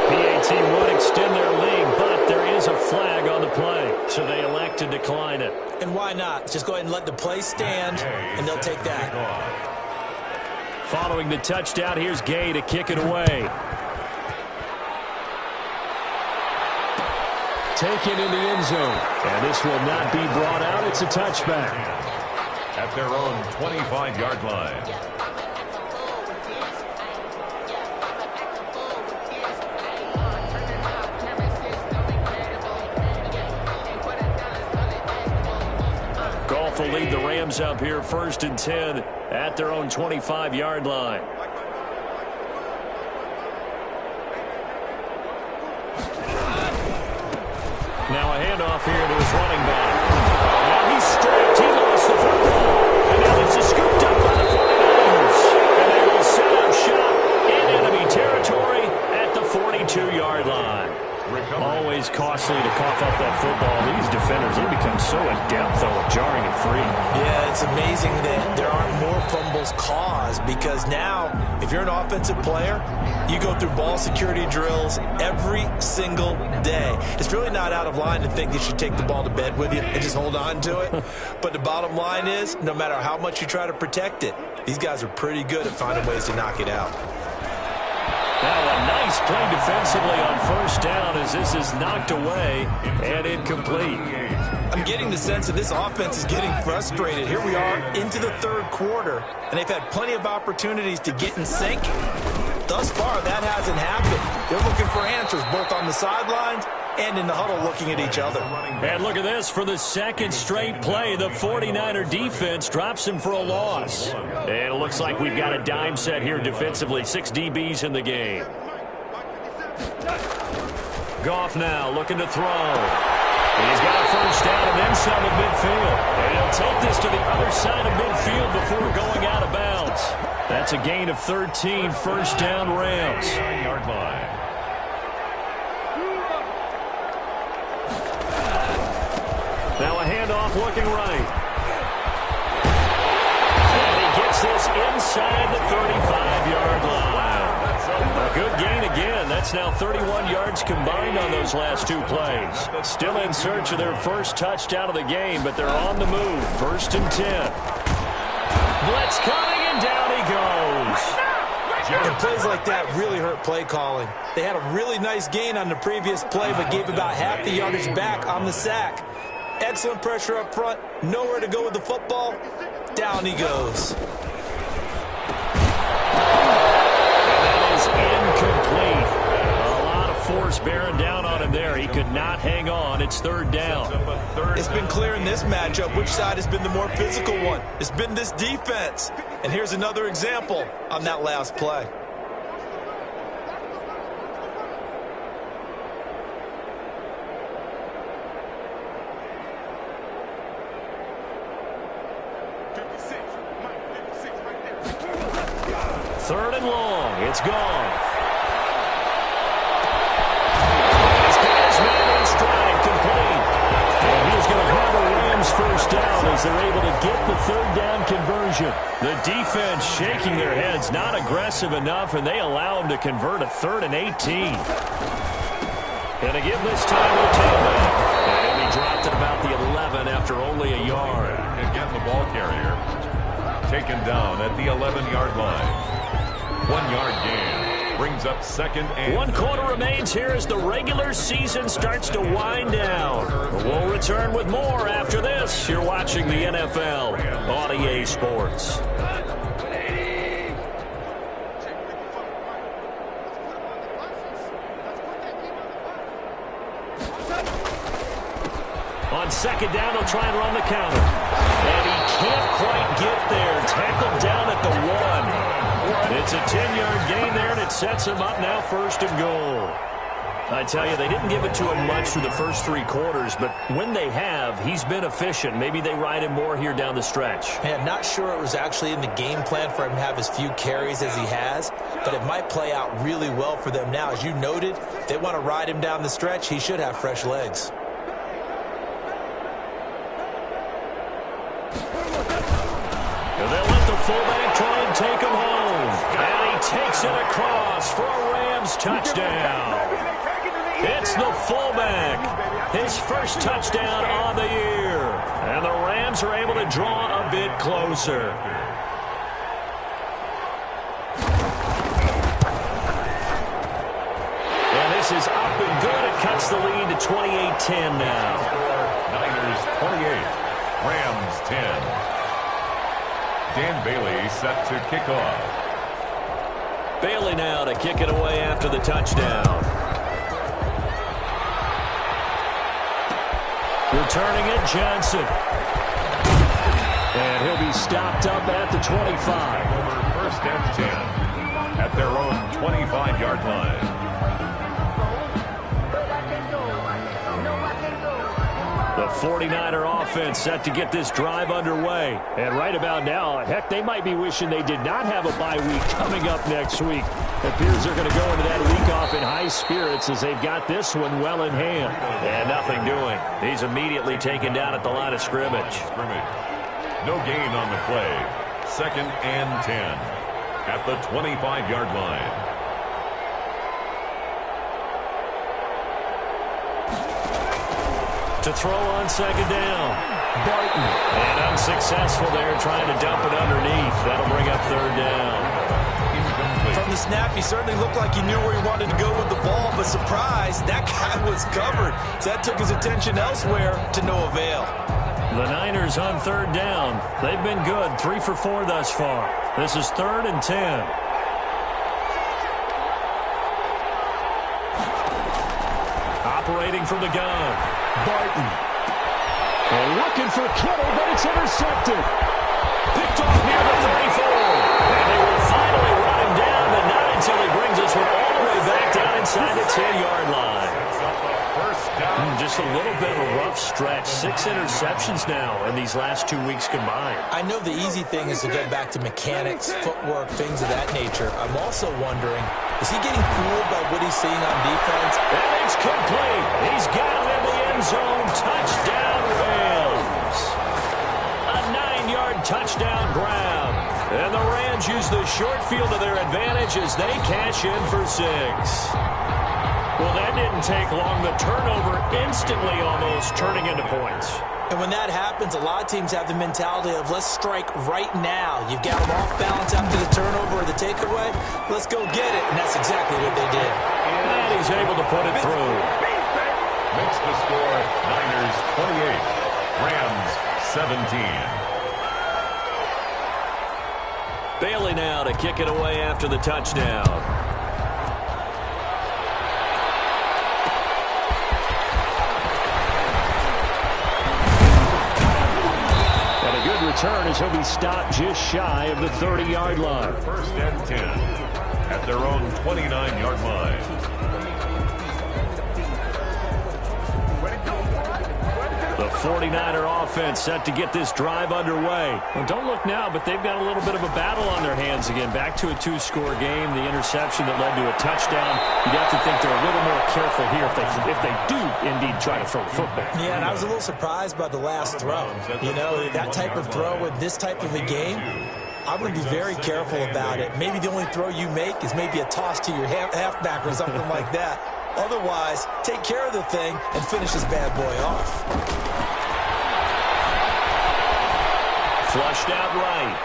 PAT would extend their lead, but there is a flag on the play, so they elect to decline it. And why not? Just go ahead and let the play stand, and they'll take that. Following the touchdown, here's Gay to kick it away. Taken in the end zone. And this will not be brought out. It's a touchback. At their own 25-yard line. Goff will lead the Rams up here 1st and 10 at their own 25-yard line. Now a handoff here to his running back. Now he's stripped. He lost the football. And now it's scooped up by the 49ers. And they will set up shop in enemy territory at the 42-yard line. Always costly to cough up that football. These defenders, they become so adept, though, at jarring it free. Yeah, it's amazing that there aren't more fumbles caused because now, if you're an offensive player, you go through ball security drills every single day. It's really not out of line to think you should take the ball to bed with you and just hold on to it. But the bottom line is, no matter how much you try to protect it, these guys are pretty good at finding ways to knock it out. Now a nice play defensively on 1st down as this is knocked away and incomplete. I'm getting the sense that this offense is getting frustrated. Here we are into the 3rd quarter, and they've had plenty of opportunities to get in sync. Thus far, that hasn't happened. They're looking for answers both on the sidelines and in the huddle looking at each other. And look at this. For the 2nd straight play, the 49er defense drops him for a loss. And it looks like we've got a dime set here defensively. 6 DBs in the game. Goff now looking to throw. And he's got a 1st down and then some at midfield. And he'll take this to the other side of midfield before going out of bounds. That's a gain of 13, 1st down Rams. 9-yard line. Now a handoff looking right. And he gets this inside the 35-yard line. A good gain again. That's now 31 yards combined on those last 2 plays. Still in search of their 1st touchdown of the game, but they're on the move. 1st and 10. Blitz coming, and down he goes. And plays like that really hurt play calling. They had a really nice gain on the previous play, but gave about half the yardage back on the sack. Excellent pressure up front. Nowhere to go with the football. Down he goes. And that is incomplete. A lot of force bearing down on him there. He could not hang on. It's 3rd down. It's been clear in this matchup which side has been the more physical one. It's been this defense. And here's another example on that last play. Third and long. It's gone. He's got his man in stride, complete. And he's going to have a Rams 1st down as they're able to get the 3rd down conversion. The defense shaking their heads, not aggressive enough, and they allow him to convert a 3rd and 18. And again this time with tailback. And he dropped at about the 11 after only a yard. Again, the ball carrier taken down at the 11-yard line. 1-yard gain brings up 2nd and 1 quarter remains here as the regular season starts to wind down. We'll return with more after this. You're watching the NFL on EA Sports. On 2nd down, he'll try and run the counter. And he can't quite get there. Tackled down at the 1. It's a 10-yard gain there, and it sets him up now 1st and goal. I tell you, they didn't give it to him much through the first 3 quarters, but when they have, he's been efficient. Maybe they ride him more here down the stretch. Yeah, not sure it was actually in the game plan for him to have as few carries as he has, but it might play out really well for them now. As you noted, if they want to ride him down the stretch, he should have fresh legs. And they'll let the fullback try and take him home. And he takes it across for a Rams touchdown. It's the fullback. His first touchdown on the year. And the Rams are able to draw a bit closer. And this is up and good. It cuts the lead to 28-10 now. Niners 28, Rams 10. Dan Bailey set to kick off. Bailey now to kick it away after the touchdown. Returning it, Johnson. And he'll be stopped up at the 25. Over first and 10 at their own 25-yard line. The 49er offense set to get this drive underway. And right about now, heck, they might be wishing they did not have a bye week coming up next week. It appears they're going to go into that week off in high spirits as they've got this one well in hand. And nothing doing. He's immediately taken down at the line of scrimmage. No gain on the play. Second and 10 at the 25-yard line. To throw on second down. Barton. And unsuccessful there, trying to dump it underneath. That'll bring up third down. From the snap, he certainly looked like he knew where he wanted to go with the ball, but surprise, that guy was covered. So that took his attention elsewhere to no avail. The Niners on third down. They've been good, 3 for 4 thus far. This is 3rd and 10. Operating from the gun. Barton. And looking for Kittle, but it's intercepted. Picked off near the 34. And they will finally run him down, but not until he brings us one all the way back down inside the 10-yard line. Just a little bit of a rough stretch. 6 interceptions now in these last 2 weeks combined. I know the easy thing is to go back to mechanics, footwork, things of that nature. I'm also wondering, is he getting fooled by what he's seeing on defense? And it's complete. He's got him in the end zone. Touchdown, Rams. A 9-yard touchdown grab. And the Rams use the short field to their advantage as they cash in for 6. Well, that didn't take long. The turnover instantly almost turning into points. And when that happens, a lot of teams have the mentality of let's strike right now. You've got them off balance after the turnover or the takeaway. Let's go get it. And that's exactly what they did. And he's able to put it through. Makes the score Niners 28, Rams 17. Bailey now to kick it away after the touchdown. Return as he'll be stopped just shy of the 30-yard line. First and 10 at their own 29-yard line. The 49er offense set to get this drive underway. Well, don't look now, but they've got a little bit of a battle on their hands again. Back to a 2-score game. The interception that led to a touchdown. You'd have to think they're a little more careful here if they do indeed try to throw the football. Yeah, and I was a little surprised by the last throw. You know, that type of throw in this type of a game, I'm going to be very careful about it. Maybe the only throw you make is maybe a toss to your halfback or something like that. Otherwise, take care of the thing and finish this bad boy off. Flushed out right.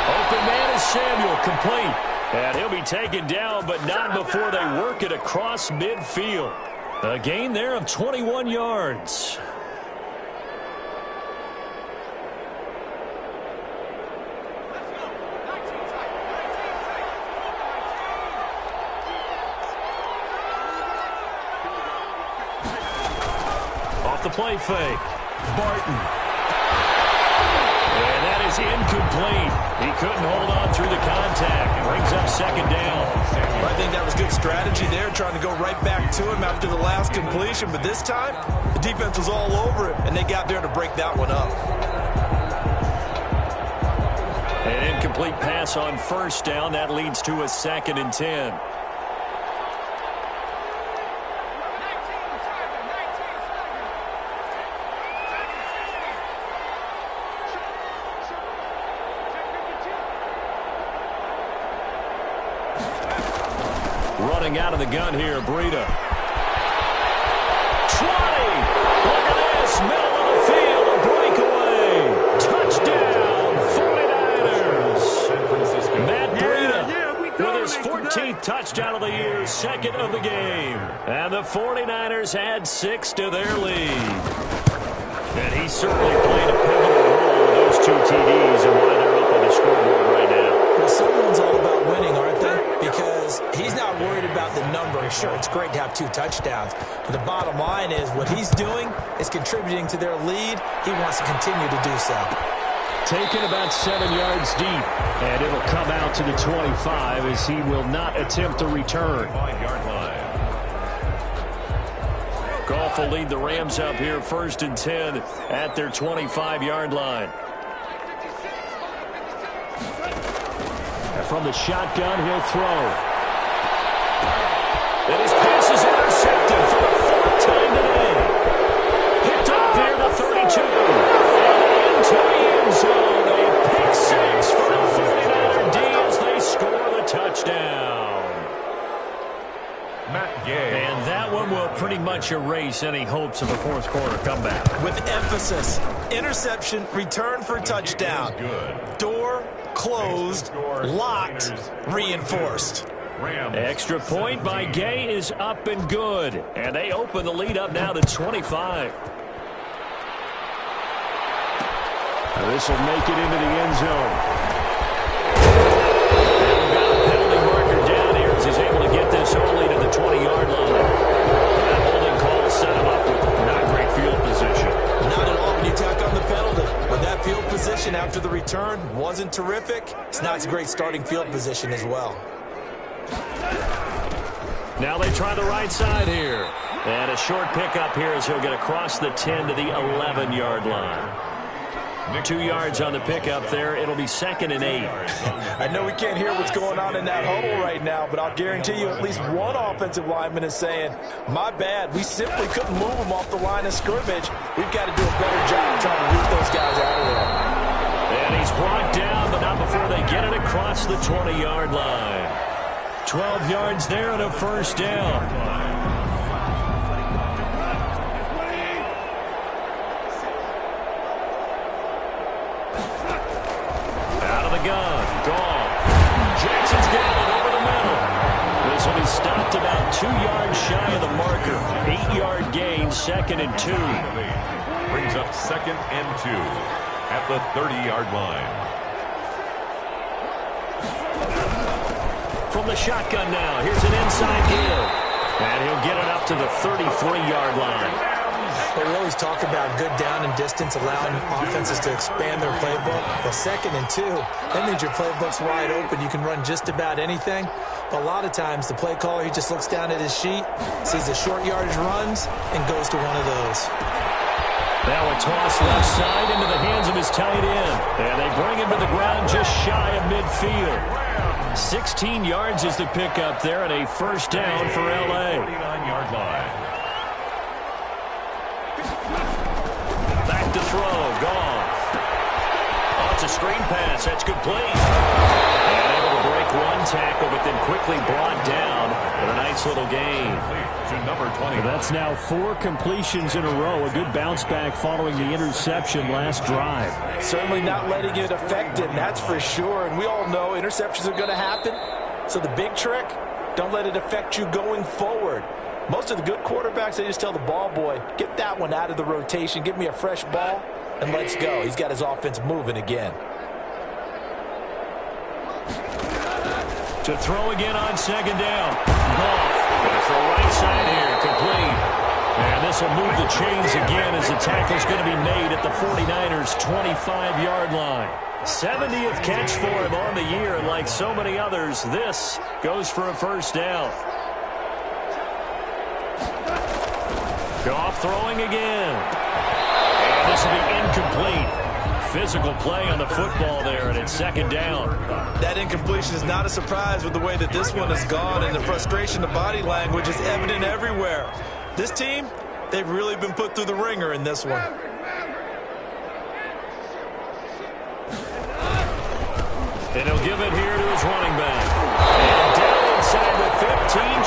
Open man is Samuel, complete. And he'll be taken down, but not before they work it across midfield. A gain there of 21 yards. Off the play fake. Barton. And that is incomplete. He couldn't hold on through the contact. Brings up second down. I think that was good strategy there, trying to go right back to him after the last completion. But this time, the defense was all over him, and they got there to break that one up. An incomplete pass on first down. That leads to a 2nd and 10. Running out of the gun here, Breida. 20! Look at this, middle of the field, a breakaway. Touchdown, 49ers. Matt Breida with his 14th touchdown of the year, 2nd of the game. And the 49ers add 6 to their lead. And he certainly played a pivotal role with those 2 TDs and why they're up on the scoreboard right now. Well, someone's all about winning, aren't they? Because he's not worried about the number. Sure, it's great to have 2 touchdowns. But the bottom line is what he's doing is contributing to their lead. He wants to continue to do so. Taken about 7 yards deep. And it'll come out to the 25 as he will not attempt to return. 5-yard line. Goff will lead the Rams up here 1st and 10 at their 25-yard line. From the shotgun, he'll throw. And his pass is intercepted for the 4th time today. Picked up there to 32. And into the end zone. A pick 6 for the 49er D as they score the touchdown. Matt Gay. And that one will pretty much erase any hopes of a 4th quarter comeback. With emphasis, interception, return for touchdown. Good. Door closed, locked, reinforced. Extra point by Gay is up and good. And they open the lead up now to 25. This will make it into the end zone. And we've got a penalty marker down here as he's able to get this only to the 20-yard line. That holding call set him up with not great field position. Not at all when you tack on the penalty. But that field position after the return wasn't terrific. It's not a great starting field position as well. Now they try the right side here. And a short pickup here as he'll get across the 10 to the 11-yard line. 2 yards on the pickup there. It'll be 2nd and 8. I know we can't hear what's going on in that huddle right now, but I'll guarantee you at least one offensive lineman is saying, my bad, we simply couldn't move them off the line of scrimmage. We've got to do a better job trying to root those guys out of there. And he's brought down, but not before they get it across the 20-yard line. 12 yards there and a 1st down. Jackson's got it over the middle. This will be stopped about 2 yards shy of the marker. 8-yard gain, 2nd and 2. Brings up 2nd and 2 at the 30-yard line. From the shotgun now, here's an inside give. And he'll get it up to the 33-yard line. We always talk about good down and distance, allowing offenses to expand their playbook. The 2nd and 2, that means your playbook's wide open. You can run just about anything. But a lot of times, the play caller, he just looks down at his sheet, sees the short yardage runs, and goes to one of those. Now a toss left side into the hands of his tight end. And they bring him to the ground just shy of midfield. 16 yards is the pickup there, and a 1st down for L.A. 49-yard line. Back to throw. Goff. Oh, it's a screen pass. That's complete. And able to break one tackle, but then quickly brought down with a nice little gain. To number 20. That's now 4 completions in a row. A good bounce back following the interception last drive. Certainly not letting it affect him, that's for sure. And we all know interceptions are going to happen. So the big trick, don't let it affect you going forward. Most of the good quarterbacks, they just tell the ball boy, get that one out of the rotation, give me a fresh ball, and let's go. He's got his offense moving again. To throw again on 2nd down. Goff. Gonna throw right side here, complete. And this This will move the chains again as the tackle's going to be made at the 49ers' 25-yard line. 70th catch for him on the year, and like so many others, this goes for a first down. Goff throwing again. And this will be incomplete. Physical play on the football there, and it's second down. That incompletion is not a surprise with the way that this one has gone, and the frustration, the body language is evident everywhere. This team, they've really been put through the ringer in this one. And he'll give it here to his running back. And down inside the 15,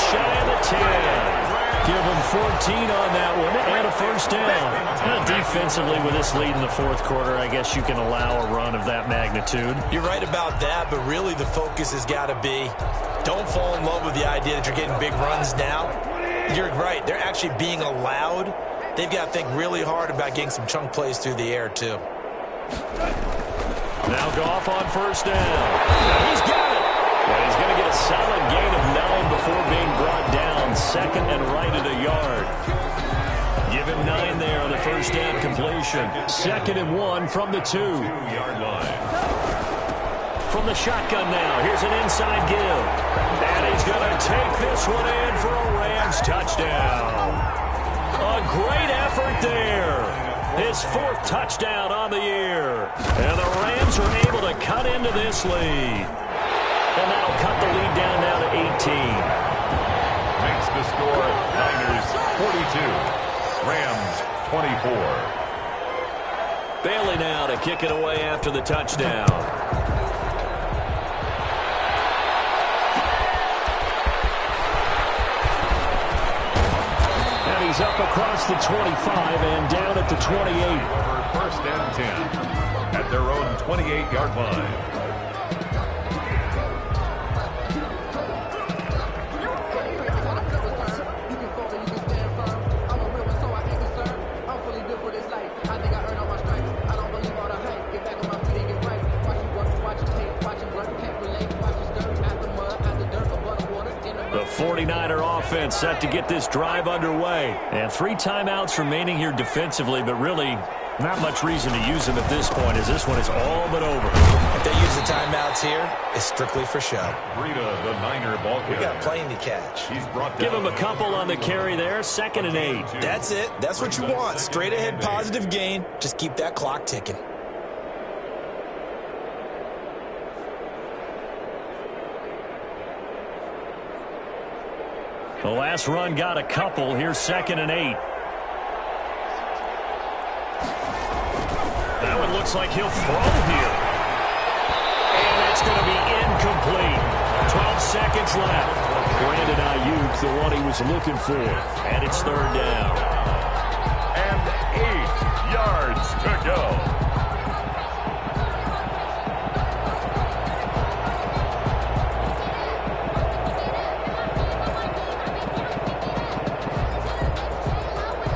shy of the 10. Give him 14 on that one and a first down. Defensively, with this lead in the fourth quarter, I guess you can allow a run of that magnitude. You're right about that, but really the focus has got to be don't fall in love with the idea that you're getting big runs now. You're right. They're actually being allowed. They've got to think really hard about getting some chunk plays through the air, too. Now Goff on first down. He's got it. And he's going to get a solid gain of 9 before being brought down. Second and right at a yard. Give him 9 there on the first down completion. 2nd and 1 from the 2-yard line. From the shotgun now. Here's an inside give. And he's going to take this one in for a Rams touchdown. A great effort there. His 4th touchdown on the year. And the Rams are able to cut into this lead. And that'll cut the lead down now to 18. Makes the score Niners 42, Rams 24. Bailey now to kick it away after the touchdown. And he's up across the 25 and down at the 28. First and 10 at their own 28-yard line. The 49er offense set to get this drive underway. And 3 timeouts remaining here defensively, but really not much reason to use them at this point as this one is all but over. If they use the timeouts here, it's strictly for show. Breida, the Niner ball carrier. We got plenty to catch. He's brought down. Give him a couple on the carry there. 2nd and 8. That's it. That's what you want. Straight ahead positive gain. Just keep that clock ticking. The last run got a couple. Here's 2nd and 8. That one looks like he'll throw here. And it's going to be incomplete. 12 seconds left. Brandon Ayuk, the one he was looking for. And it's 3rd down. And 8 yards to go.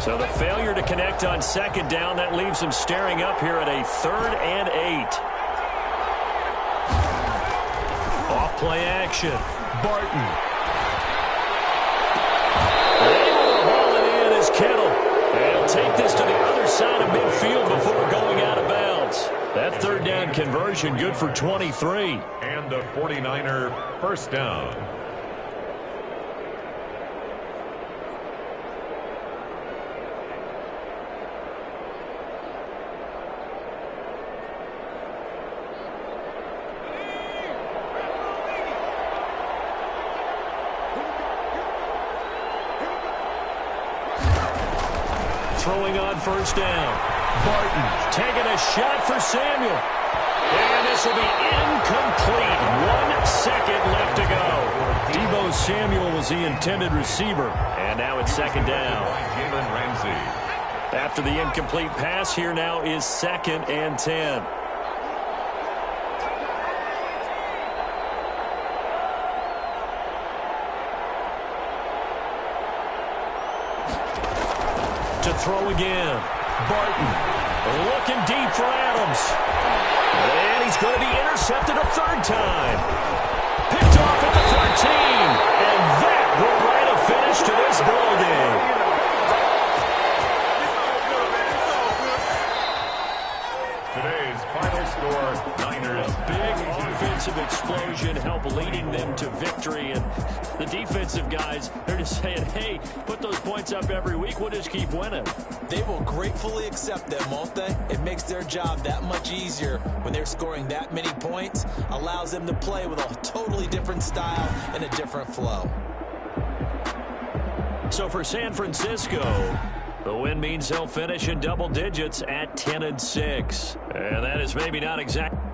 So the failure to connect on 2nd down, that leaves him staring up here at a 3rd and 8. Off play action. Barton. Able to haul it in is Kittle. And he'll take this to the other side of midfield before going out of bounds. That 3rd down conversion good for 23. And a 49er first down. Throwing on first down. Barton taking a shot for Samuel. And this will be incomplete. 1 second left to go. Deebo Samuel was the intended receiver. And now it's 2nd down. Jalen Ramsey. After the incomplete pass, here now is 2nd and 10. To throw again. Barton looking deep for Adams. And he's going to be intercepted a 3rd time. Picked off at the 13. And that will write a finish to this ball game. today's final score, Niners. Big offensive explosion help leading them to victory. And the defensive guys, they're just saying, hey, put those points up every week. We'll just keep winning. They will gratefully accept them, won't they? It makes their job that much easier when they're scoring that many points. Allows them to play with a totally different style and a different flow. So for San Francisco, the win means they'll finish in double digits at 10-6. And that is maybe not exact.